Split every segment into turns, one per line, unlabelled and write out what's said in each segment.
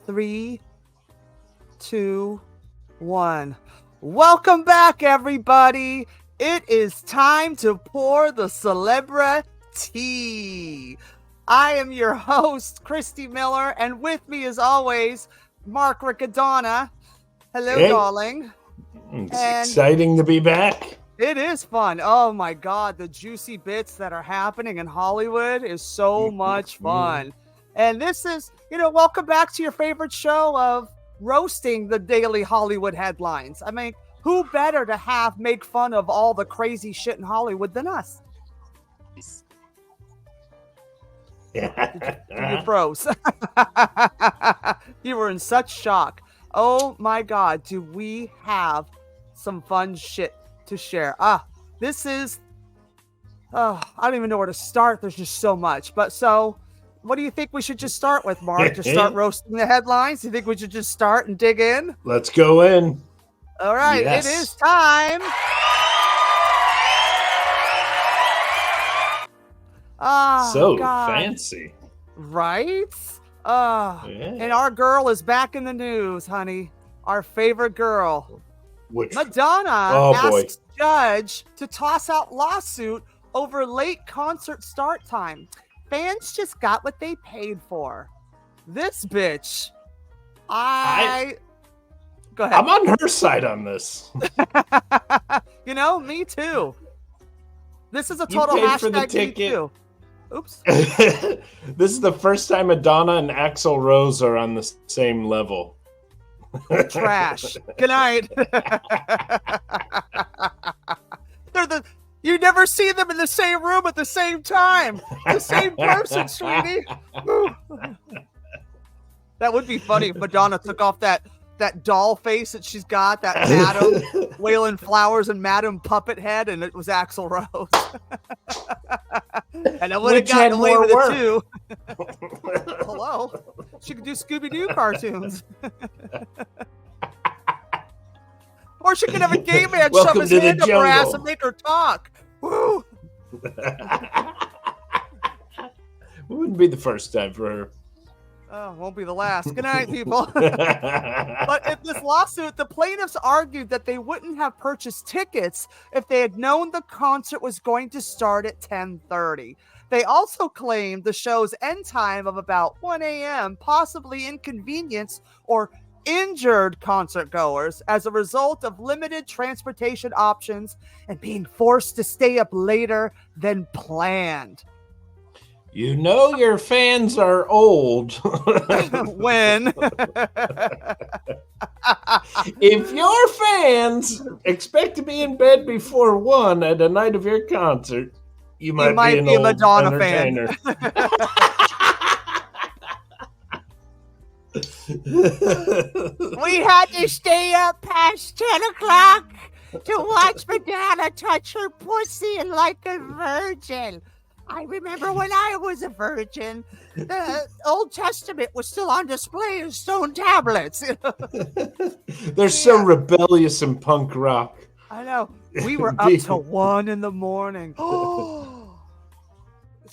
3, 2, 1. Welcome back, everybody. It is time to pour the Celebra-Tea. I am your host, Christy Miller, and with me, as always, Mark Riccadonna. Hello,
Hey.
darling.
It's exciting to be back.
It is fun. Oh my God, the juicy bits that are happening in Hollywood is so much fun. And this is, welcome back to your favorite show of roasting the daily Hollywood headlines. I mean, who better to have make fun of all the crazy shit in Hollywood than us? You froze. You were in such shock. Oh my God, do we have some fun shit to share? This is, I don't even know where to start. There's just so much. But so, what do you think we should just start with, Mark? To start roasting the headlines? Do you think we should just start and dig in?
Let's go in.
All right,
Yes.
It is time.
So
God.
fancy.
Right? And our girl is back in the news, honey. Our favorite girl. Madonna asks judge to toss out lawsuit over late concert start time. Fans just got what they paid for. This bitch. Go ahead.
I'm on her side on this.
Me too. This is a total hashtag me too. Oops.
This is the first time Madonna and Axl Rose are on the same level.
Trash. Good night. You never see them in the same room at the same time. The same person, sweetie. That would be funny if Madonna took off that doll face that she's got, that Madam Waylon Flowers and Madam Puppet Head, and it was Axl Rose. And I would have gotten away with it too. Hello. She could do Scooby-Doo cartoons. Or she could have a gay man shove his hand up her ass and make her talk. Woo!
Wouldn't be the first time for her.
Oh, won't be the last. Good night, people. But in this lawsuit, the plaintiffs argued that they wouldn't have purchased tickets if they had known the concert was going to start at 10:30. They also claimed the show's end time of about 1 a.m. possibly inconvenienced or injured concert goers as a result of limited transportation options and being forced to stay up later than planned.
You know your fans are old.
When?
If your fans expect to be in bed before 1 at the night of your concert, you might be an
a
old
Madonna
entertainer.
fan. We had to stay up past 10 o'clock to watch Madonna touch her pussy like a virgin. I remember when I was a virgin, the Old Testament was still on display in stone tablets.
They're so rebellious in punk rock.
I know. We were up till 1 a.m. Oh,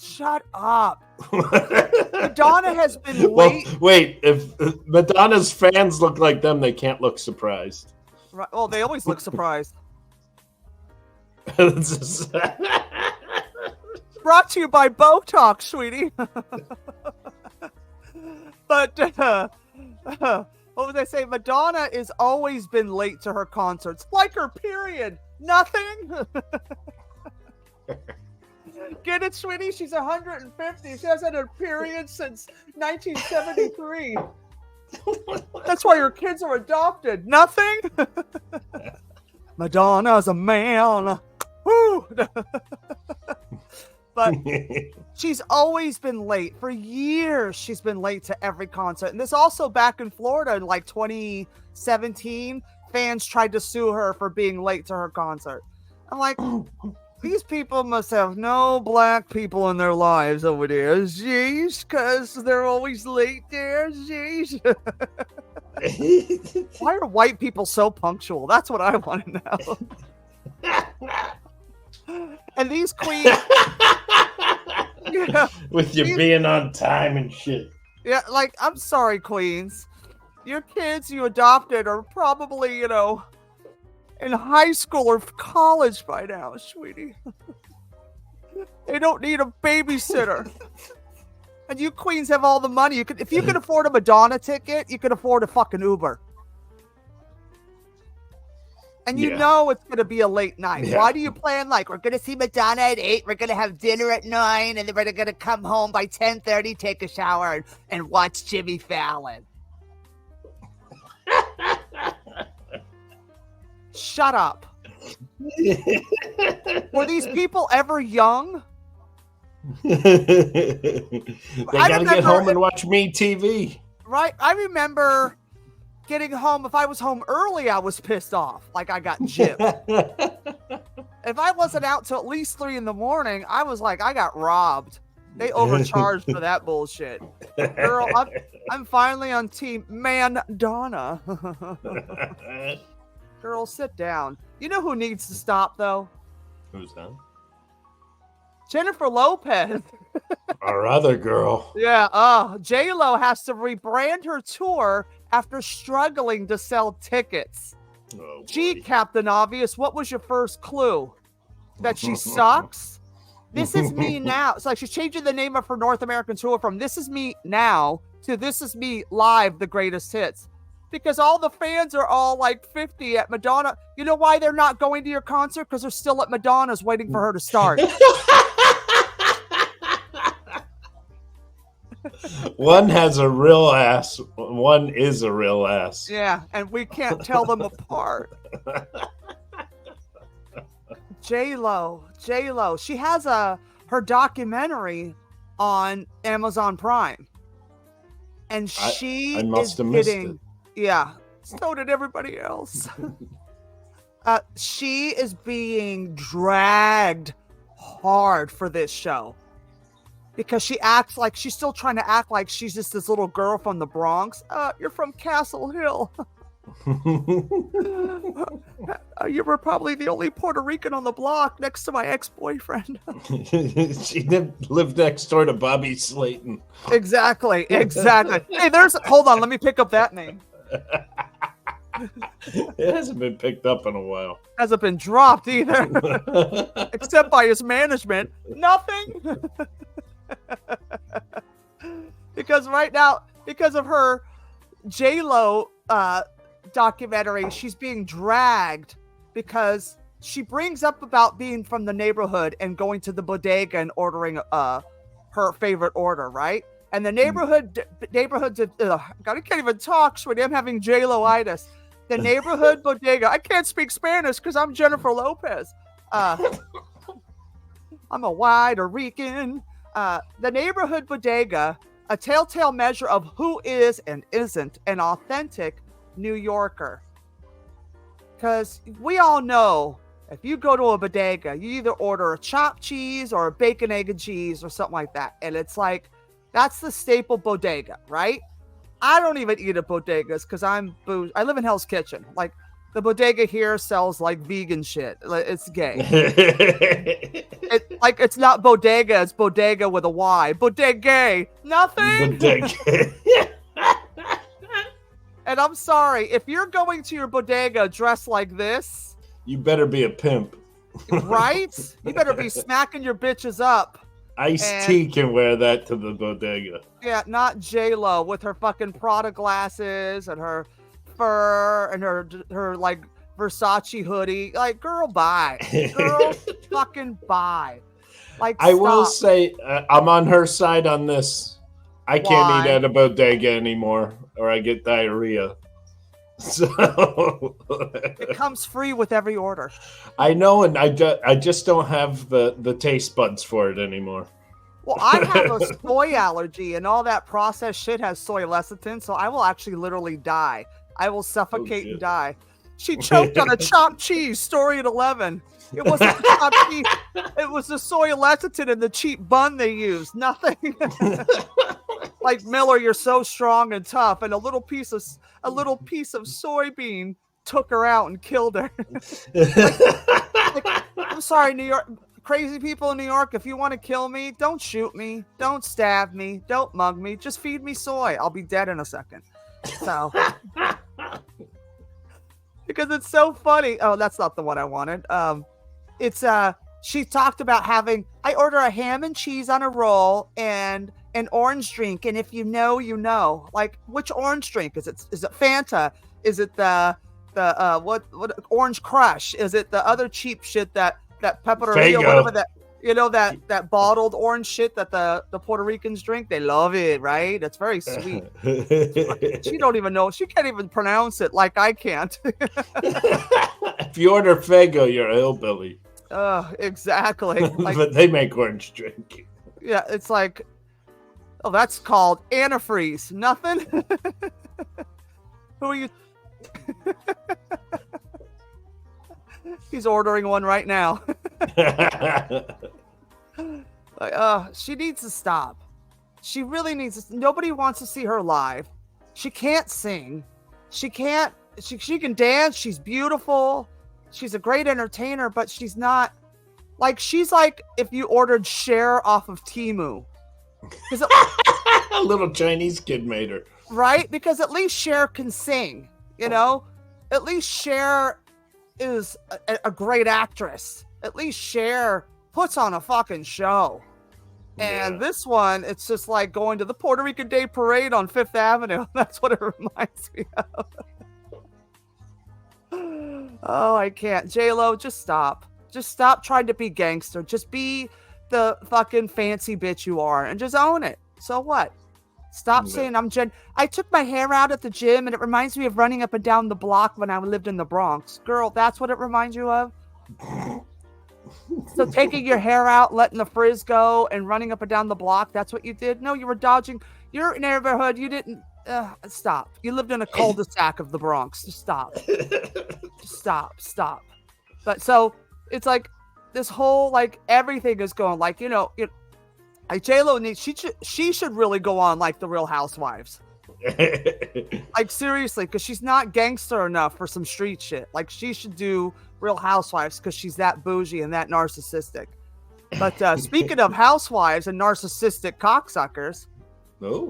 shut up. Madonna has been late.
Well, wait, if Madonna's fans look like them, they can't look surprised.
Right. Well, they always look surprised. Brought to you by Botox, sweetie. But what would I say? Madonna has always been late to her concerts, like her period. Nothing. Get it, sweetie? She's 150. She hasn't had a period since 1973. That's why her kids are adopted. Nothing. Madonna's a man. Woo. But she's always been late. For years, she's been late to every concert. And this also back in Florida in like 2017, fans tried to sue her for being late to her concert. I'm like, these people must have no black people in their lives over there. Jeez, because they're always late there. Jeez. Why are white people so punctual? That's what I want to know. And these queens...
With you being on time and shit.
Yeah, like, I'm sorry, queens. Your kids you adopted are probably, in high school or college by now, sweetie. They don't need a babysitter. And you queens have all the money. If you could afford a Madonna ticket, you could afford a fucking Uber. And you know it's going to be a late night. Yeah. Why do you plan we're going to see Madonna at 8, we're going to have dinner at 9, and then we're going to come home by 10:30, take a shower, and watch Jimmy Fallon? Shut up. Were these people ever young?
They gotta get home and watch Me TV.
Right? I remember getting home. If I was home early, I was pissed off. Like I got gypped. If I wasn't out till at least 3 in the morning, I was like, I got robbed. They overcharged for that bullshit. Girl, I'm finally on team Madonna. Girl, sit down. You know who needs to stop, though?
Who's that?
Jennifer Lopez.
Our other girl.
Yeah, J-Lo has to rebrand her tour after struggling to sell tickets. Oh, gee, Captain Obvious, what was your first clue? That she sucks? This Is Me Now. It's like she's changing the name of her North American tour from This Is Me Now to This Is Me Live, the greatest hits. Because all the fans are all 50 at Madonna. You know why they're not going to your concert? Because they're still at Madonna's waiting for her to start.
One has a real ass. One is a real ass.
Yeah, and we can't tell them apart. J-Lo. She has her documentary on Amazon Prime. And she
I must have missed it.
Yeah, so did everybody else. She is being dragged hard for this show because she acts like she's still trying to act like she's just this little girl from the Bronx. You're from Castle Hill. You were probably the only Puerto Rican on the block next to my ex-boyfriend.
She lived next door to Bobby Slayton.
Exactly. Hey, hold on, let me pick up that name.
It hasn't been picked up in a while.
Hasn't been dropped either. Except by his management. Nothing. Because right now, because of her J-Lo documentary, she's being dragged because she brings up about being from the neighborhood and going to the bodega and ordering her favorite order, right? And the neighborhood, God, I can't even talk, sweetie. I'm having J-Lo-itis. The neighborhood bodega. I can't speak Spanish because I'm Jennifer Lopez. I'm a Puerto Rican. The neighborhood bodega, a telltale measure of who is and isn't an authentic New Yorker. Because we all know if you go to a bodega, you either order a chopped cheese or a bacon, egg, and cheese or something like that. And it's like, that's the staple bodega, right? I don't even eat at bodegas because I live in Hell's Kitchen. Like, the bodega here sells vegan shit. It's gay. It's not bodega, it's bodega with a Y. Bodega, nothing. Bodega. And I'm sorry, if you're going to your bodega dressed like this,
you better be a pimp.
Right? You better be smacking your bitches up.
Ice-T can wear that to the bodega.
Yeah, not J-Lo with her fucking Prada glasses and her fur and her Versace hoodie. Girl, bye. Girl, fucking bye.
I will say, I'm on her side on this. I can't eat at a bodega anymore, or I get diarrhea. So
it comes free with every order.
I know, and I just don't have the taste buds for it anymore.
Well, I have a soy allergy, and all that processed shit has soy lecithin, so I will actually literally die. I will suffocate and die. She choked on a chopped cheese, story at 11. It wasn't chopped cheese. It was the soy lecithin and the cheap bun they used. Nothing. Like, Miller, you're so strong and tough, and a little piece of soybean took her out and killed her. I'm sorry, New York, crazy people in New York. If you want to kill me, don't shoot me, don't stab me, don't mug me. Just feed me soy. I'll be dead in a second. So, because it's so funny. Oh, that's not the one I wanted. It's she talked about having. I order a ham and cheese on a roll and an orange drink, and if you know, you know. Like, which orange drink is it? Is it Fanta? Is it the what Orange Crush? Is it the other cheap shit that pepperonia, whatever that, you know, that bottled orange shit that the Puerto Ricans drink? They love it, right? It's very sweet. She don't even know. She can't even pronounce it like I can't.
If you order Fago, you're a hillbilly.
Exactly. Like,
but they make orange drink.
Yeah, it's like, oh, that's called antifreeze. Nothing. Who are you? He's ordering one right now. Like, she needs to stop. She really needs to. Nobody wants to see her live. She can't sing. She can't. She can dance. She's beautiful. She's a great entertainer, but she's not. Like, she's like if you ordered Cher off of Temu.
A little Chinese kid made her.
Right? Because at least Cher can sing. You know, at least Cher is a great actress. At least Cher puts on a fucking show. And this one, it's just like going to the Puerto Rican Day Parade on Fifth Avenue. That's what it reminds me of. Oh, I can't. J-Lo, just stop. Just stop trying to be gangster. Just be the fucking fancy bitch you are and just own it. So what? Stop saying I'm Jen. I took my hair out at the gym and it reminds me of running up and down the block when I lived in the Bronx. Girl, that's what it reminds you of? So taking your hair out, letting the frizz go, and running up and down the block, that's what you did? No, you were dodging your neighborhood. You didn't. Stop. You lived in a cul-de-sac of the Bronx. Just stop. Just stop. But so it's like this whole, like, everything is going, like, you know, like J-Lo needs, she should really go on like the Real Housewives. Like, seriously, because she's not gangster enough for some street shit. Like, she should do Real Housewives because she's that bougie and that narcissistic. But speaking of housewives and narcissistic cocksuckers,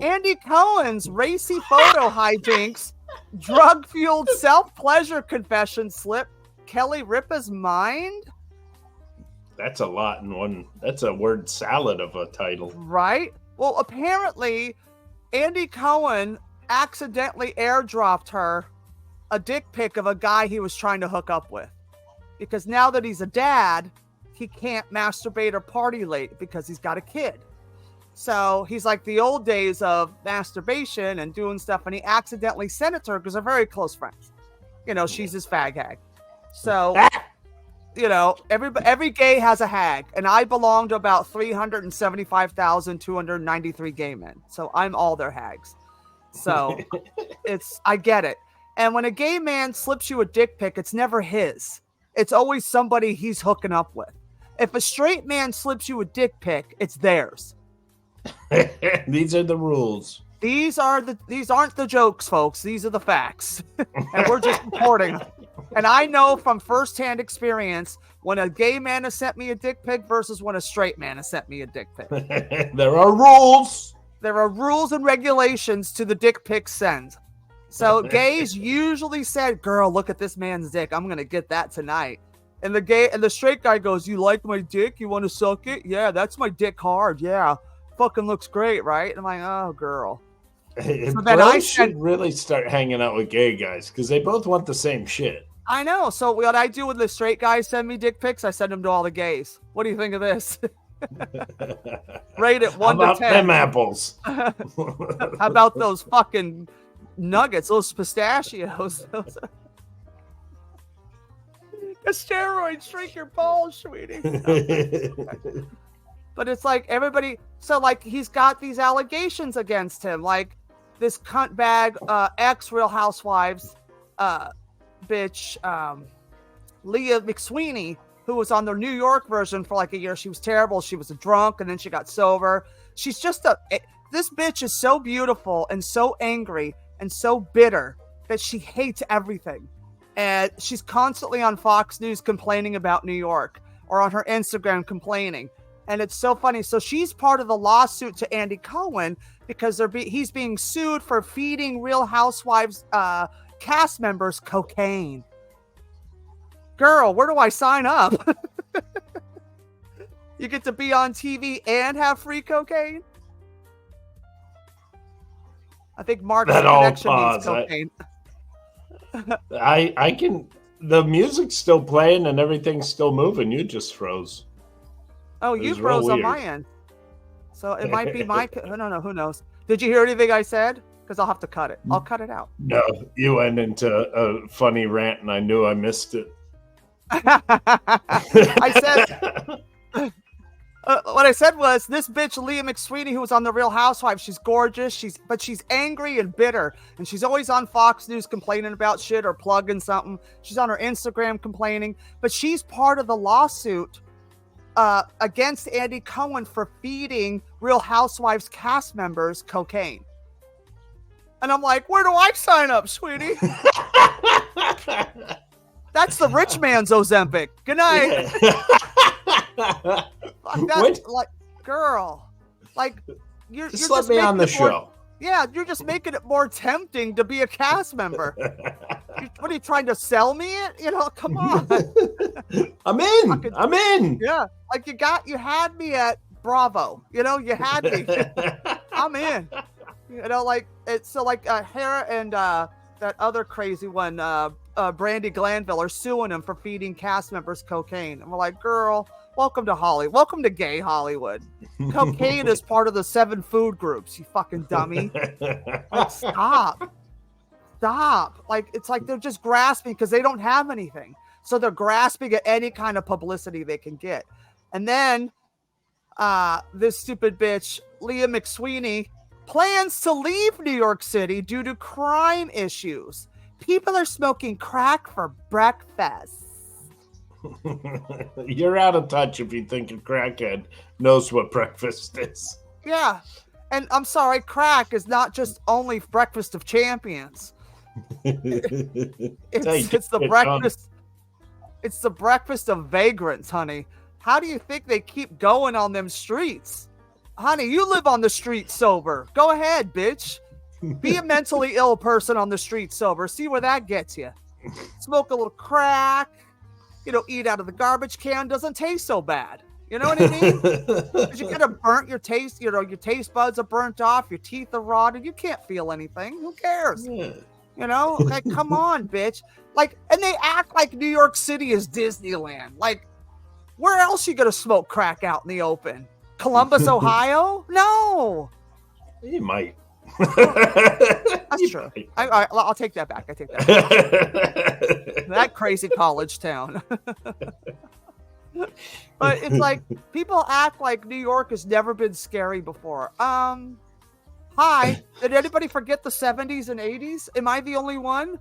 Andy Cohen's racy photo hijinks, drug-fueled self-pleasure confession slip Kelly Ripa's mind?
That's a lot in one. That's a word salad of a title. Right?
Well, apparently, Andy Cohen accidentally airdropped her a dick pic of a guy he was trying to hook up with. Because now that he's a dad, he can't masturbate or party late because he's got a kid. So he's like the old days of masturbation and doing stuff, and he accidentally sent it to her because they're very close friends. You know, she's his fag hag. So... you know, every gay has a hag, and I belong to about 375,293 gay men. So I'm all their hags. So I get it. And when a gay man slips you a dick pic, it's never his. It's always somebody he's hooking up with. If a straight man slips you a dick pic, it's theirs.
These are the rules.
These aren't the jokes, folks. These are the facts. And we're just reporting them. And I know from firsthand experience when a gay man has sent me a dick pic versus when a straight man has sent me a dick pic.
There are rules.
There are rules and regulations to the dick pic send. So gays usually said, "Girl, look at this man's dick. I'm gonna get that tonight." And the straight guy goes, "You like my dick? You want to suck it? Yeah, that's my dick hard. Yeah, fucking looks great, right?" And I'm like, "Oh, girl."
So then I should really start hanging out with gay guys because they both want the same shit.
I know. So what I do when the straight guys send me dick pics, I send them to all the gays. What do you think of this? Rate it 1 to 10. How about
them apples?
How about those fucking nuggets? Those pistachios? The steroids shrink your balls, sweetie. But it's like everybody. So like he's got these allegations against him, like this cunt bag ex Real Housewives bitch Leah McSweeney, who was on the New York version for like a year. She was terrible. She was a drunk and then she got sober. She's just this bitch is so beautiful and so angry and so bitter that she hates everything. And she's constantly on Fox News complaining about New York or on her Instagram complaining. And it's so funny. So she's part of the lawsuit to Andy Cohen because he's being sued for feeding Real Housewives cast members cocaine. Girl, where do I sign up? You get to be on TV and have free cocaine? I think Mark's connection needs cocaine.
I can. The music's still playing and everything's still moving. You just froze.
Oh, you froze on my end. So it might be my. No, who knows? Did you hear anything I said? Because I'll have to cut it. I'll cut it out.
No, you went into a funny rant and I knew I missed it.
I said. What I said was, this bitch Leah McSweeney, who was on The Real Housewives, she's gorgeous. But she's angry and bitter, and she's always on Fox News complaining about shit or plugging something. She's on her Instagram complaining, but she's part of the lawsuit against Andy Cohen for feeding Real Housewives cast members cocaine. And I'm like, where do I sign up, sweetie? That's the rich man's Ozempic. Good night. Like, girl, like you're
just let me on the show.
Yeah, you're just making it more tempting to be a cast member. What are you trying to sell me it? You know, come on.
I'm in.
Yeah, like you had me at Bravo. You know, you had me. I'm in. You know, like it's so like Hera and that other crazy one, Brandy Glanville, are suing him for feeding cast members cocaine. And we're like, girl, welcome to Hollywood. Welcome to gay Hollywood. Cocaine is part of the 7 food groups, you fucking dummy. Like, stop. Like, it's like they're just grasping because they don't have anything. So they're grasping at any kind of publicity they can get. And then this stupid bitch, Leah McSweeney, plans to leave New York City due to crime issues. People are smoking crack for breakfast.
You're out of touch if you think a crackhead knows what breakfast is.
Yeah. And I'm sorry, crack is not just only breakfast of champions. It's the breakfast. It's the breakfast of vagrants, honey. How do you think they keep going on them streets? Honey, you live on the street sober. Go ahead, bitch. Be a mentally ill person on the street sober. See where that gets you. Smoke a little crack. You know, eat out of the garbage can. Doesn't taste so bad. You know what I mean? Because you kind of burnt your taste. You know, your taste buds are burnt off. Your teeth are rotted. You can't feel anything. Who cares? Yeah. You know, like, come on, bitch. Like, and they act like New York City is Disneyland. Like, where else you gonna smoke crack out in the open? Columbus, Ohio? No.
You might.
That's true. I'll take that back. I take that back. That crazy college town. But it's like people act like New York has never been scary before. Hi, did anybody forget the 70s and 80s? Am I the only one?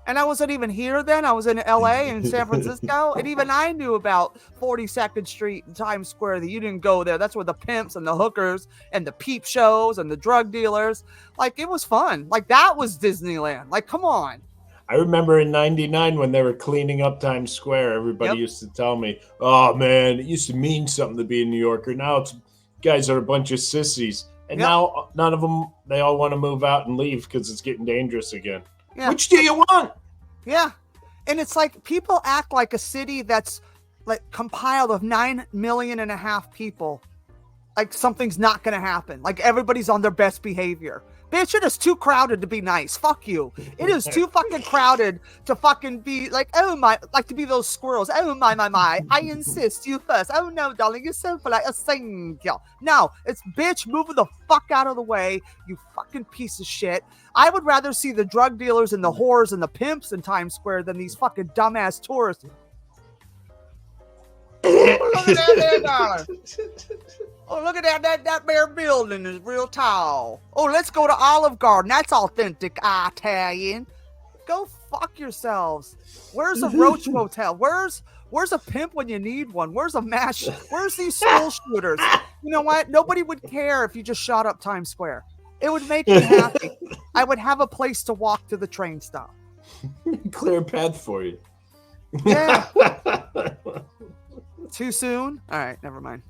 And I wasn't even here then. I was in LA and San Francisco. And even I knew about 42nd Street and Times Square, that you didn't go there. That's where the pimps and the hookers and the peep shows and the drug dealers. Like, it was fun. Like, that was Disneyland. Like, come on.
I remember in 99 when they were cleaning up Times Square, everybody used to tell me, oh, man, it used to mean something to be a New Yorker. Now it's guys are a bunch of sissies. And now none of them, they all want to move out and leave because it's getting dangerous again. Yeah. Which do you want?
Yeah. And it's like people act like a city that's like compiled of 9.5 million people. Like something's not going to happen. Like everybody's on their best behavior. Bitch, it is too crowded to be nice. Fuck you. It is too fucking crowded to fucking be like, oh my, like to be those squirrels. Oh my. I insist, you first. Oh no, darling, you're so polite. A single. No, it's bitch, moving the fuck out of the way, you fucking piece of shit. I would rather see the drug dealers and the whores and the pimps in Times Square than these fucking dumbass tourists. Look at that there, oh, look at that bare building is real tall. Oh, let's go to Olive Garden. That's authentic Italian. Go fuck yourselves. Where's a Roach Motel? Where's a pimp when you need one? Where's a mash? Where's these school shooters? You know what? Nobody would care if you just shot up Times Square. It would make me happy. I would have a place to walk to the train stop.
Clear path for you.
Yeah. Too soon? All right, never mind.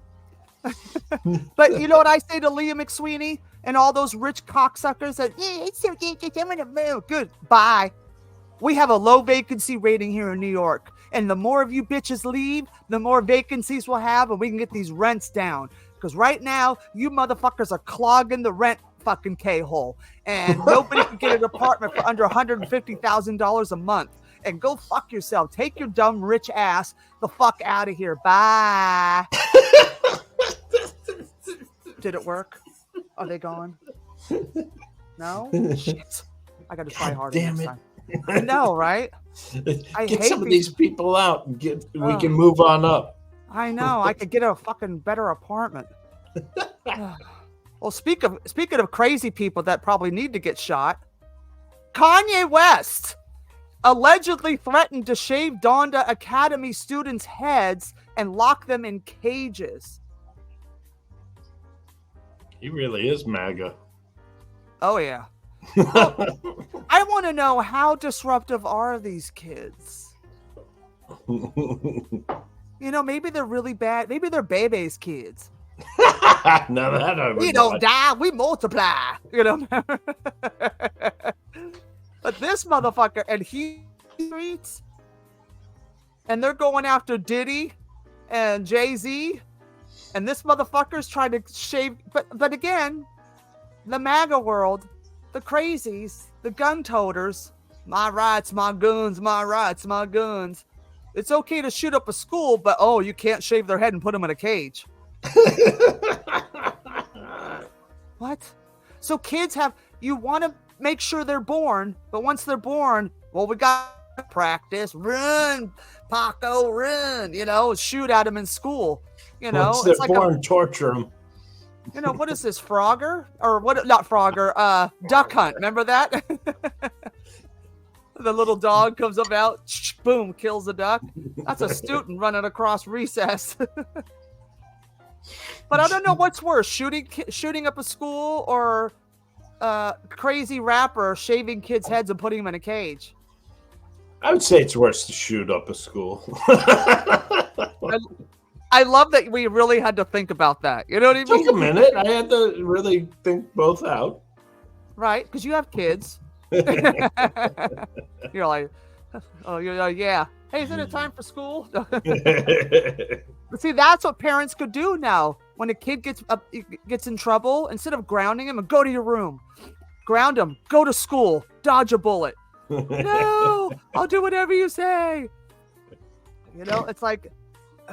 But you know what I say to Leah McSweeney? And all those rich cocksuckers that, yeah, it's so good, I'm gonna move. Good, bye. We have a low vacancy rating here in New York. And the more of you bitches leave, the more vacancies we'll have, and we can get these rents down. Because right now, you motherfuckers are clogging the rent fucking K-hole. And nobody can get an apartment for under $150,000 a month. And go fuck yourself. Take your dumb rich ass the fuck out of here. Bye. Did it work? Are they gone? No? Shit. I gotta try harder next time. I know, right? I
get
hate
some of these people out and we can move on up.
I know. I could get a fucking better apartment. Well, speaking of crazy people that probably need to get shot, Kanye West allegedly threatened to shave Donda Academy students' heads and lock them in cages.
He really is MAGA.
Oh, yeah. Well, I want to know, how disruptive are these kids? Maybe they're really bad. Maybe they're Bebe's kids.
No, that I would
We don't die, we multiply. But this motherfucker, and he tweets, and they're going after Diddy and Jay-Z, and this motherfucker's trying to shave. But again, the MAGA world, the crazies, the gun toters, my rights, my guns, my rights, my guns. It's okay to shoot up a school, but you can't shave their head and put them in a cage. What? So kids you want to make sure they're born, but once they're born, we got to practice. Run, Paco, run, shoot at them in school.
Once they're born, torture them.
What is this, Frogger? Or what? Not Frogger, Duck Hunt. Remember that? The little dog comes about, boom, kills the duck. That's a student running across recess. But I don't know what's worse, shooting up a school, or crazy rapper shaving kids' heads and putting them in a cage.
I would say it's worse to shoot up a school.
I love that we really had to think about that. You know what I mean?
Took a minute. I had to really think both out.
Right, because you have kids. You're like, yeah. Hey, isn't it time for school? But see, that's what parents could do now. When a kid gets in trouble, instead of grounding him, and go to your room, ground him, go to school, dodge a bullet. No, I'll do whatever you say. It's like,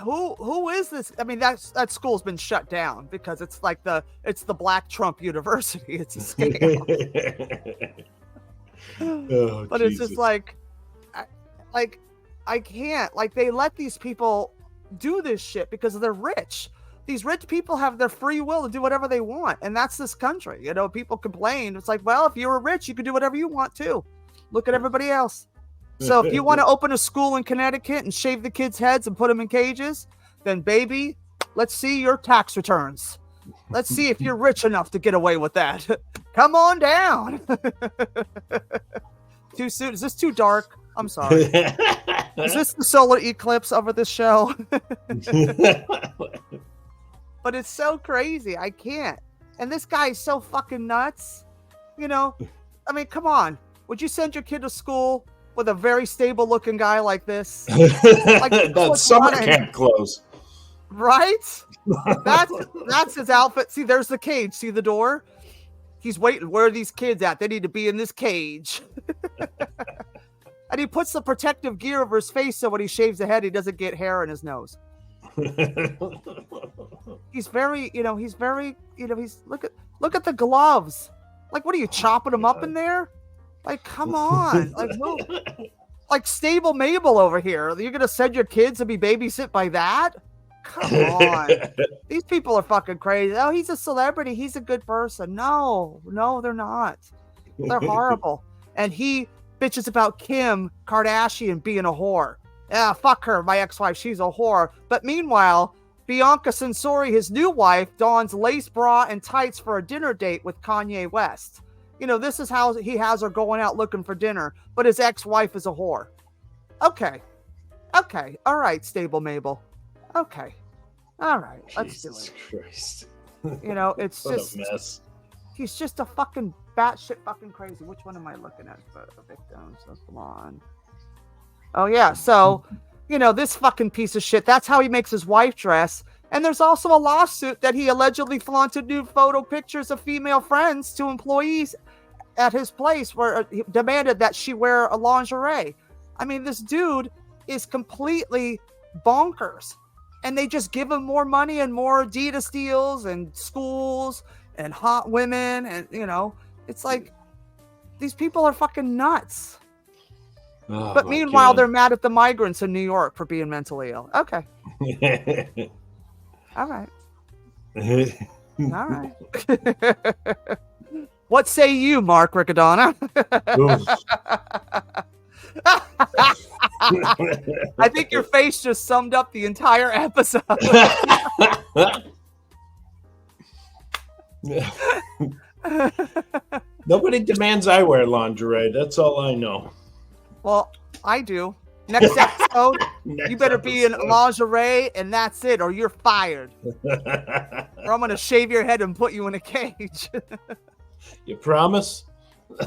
who is this? I mean, that school's been shut down because it's like it's the Black Trump University. It's a scam. But Jesus. It's just like I can't. Like, they let these people do this shit because they're rich. These rich people have their free will to do whatever they want, and that's this country. People complain. It's like, well, if you were rich, you could do whatever you want too. Look at everybody else. So if you want to open a school in Connecticut and shave the kids' heads and put them in cages, then baby, let's see your tax returns. Let's see if you're rich enough to get away with that. Come on down. Too soon? Is this too dark? I'm sorry. Is this the solar eclipse over this show? But it's so crazy. I can't. And this guy is so fucking nuts. I mean, come on. Would you send your kid to school with a very stable looking guy like this?
That's summer camp clothes.
Right? That's his outfit. See, there's the cage. See the door? He's waiting. Where are these kids at? They need to be in this cage. And he puts the protective gear over his face so when he shaves the head, he doesn't get hair in his nose. He's very, look at the gloves. Like, what are you, chopping them up in there? Like, come on. Like Stable Mabel over here. You're going to send your kids to be babysit by that? Come on. These people are fucking crazy. Oh, he's a celebrity. He's a good person. No, they're not. They're horrible. And he bitches about Kim Kardashian being a whore. Yeah, fuck her, my ex-wife. She's a whore. But meanwhile, Bianca Censori, his new wife, dons lace bra and tights for a dinner date with Kanye West. This is how he has her going out looking for dinner, but his ex-wife is a whore. Okay. All right, Stable Mabel. Okay. All right. Let's do it.
Christ.
It's
what
just
a mess.
He's just a fucking batshit fucking crazy. Which one am I looking at? Victims of blonde. Oh yeah, so this fucking piece of shit. That's how he makes his wife dress. And there's also a lawsuit that he allegedly flaunted nude photo pictures of female friends to employees at his place, where he demanded that she wear a lingerie. I mean, this dude is completely bonkers. And they just give him more money and more Adidas deals and schools and hot women. And, it's like these people are fucking nuts.
Oh,
but meanwhile, they're mad at the migrants in New York for being mentally ill. Okay. All right. All right. What say you, Mark Riccadonna? I think your face just summed up the entire episode.
Nobody demands I wear lingerie. That's all I know.
Well, I do. Next episode, you better be in lingerie, and that's it, or you're fired. Or I'm going to shave your head and put you in a cage.
You promise?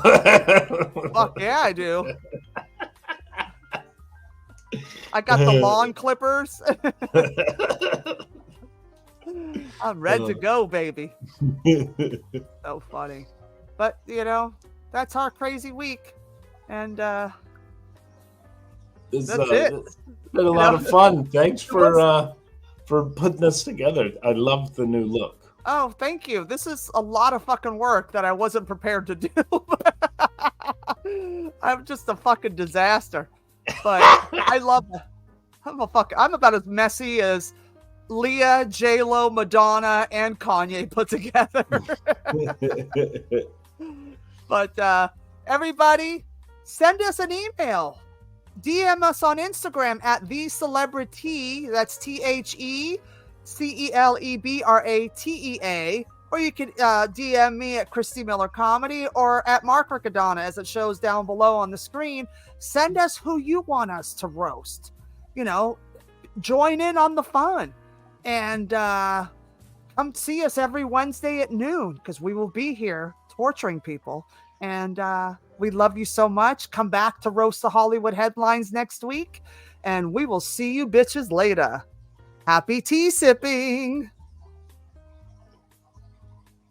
Fuck yeah, I do. I got the lawn clippers. I'm ready to go, baby. So funny. But, that's our crazy week. And
It's
it.
been a lot of fun. Thanks for putting this together. I love the new look.
Oh, thank you. This is a lot of fucking work that I wasn't prepared to do. I'm just a fucking disaster. But I love it. I'm about as messy as Leah, J-Lo, Madonna, and Kanye put together. But everybody, send us an email. DM us on Instagram at the Celebra-Tea. That's TheCelebratea. Or you can DM me at Christy Miller Comedy or at Mark Riccadonna, as it shows down below on the screen. Send us who you want us to roast. Join in on the fun. And come see us every Wednesday at noon, because we will be here torturing people. And we love you so much. Come back to Roast the Hollywood Headlines next week. And we will see you bitches later. Happy tea sipping.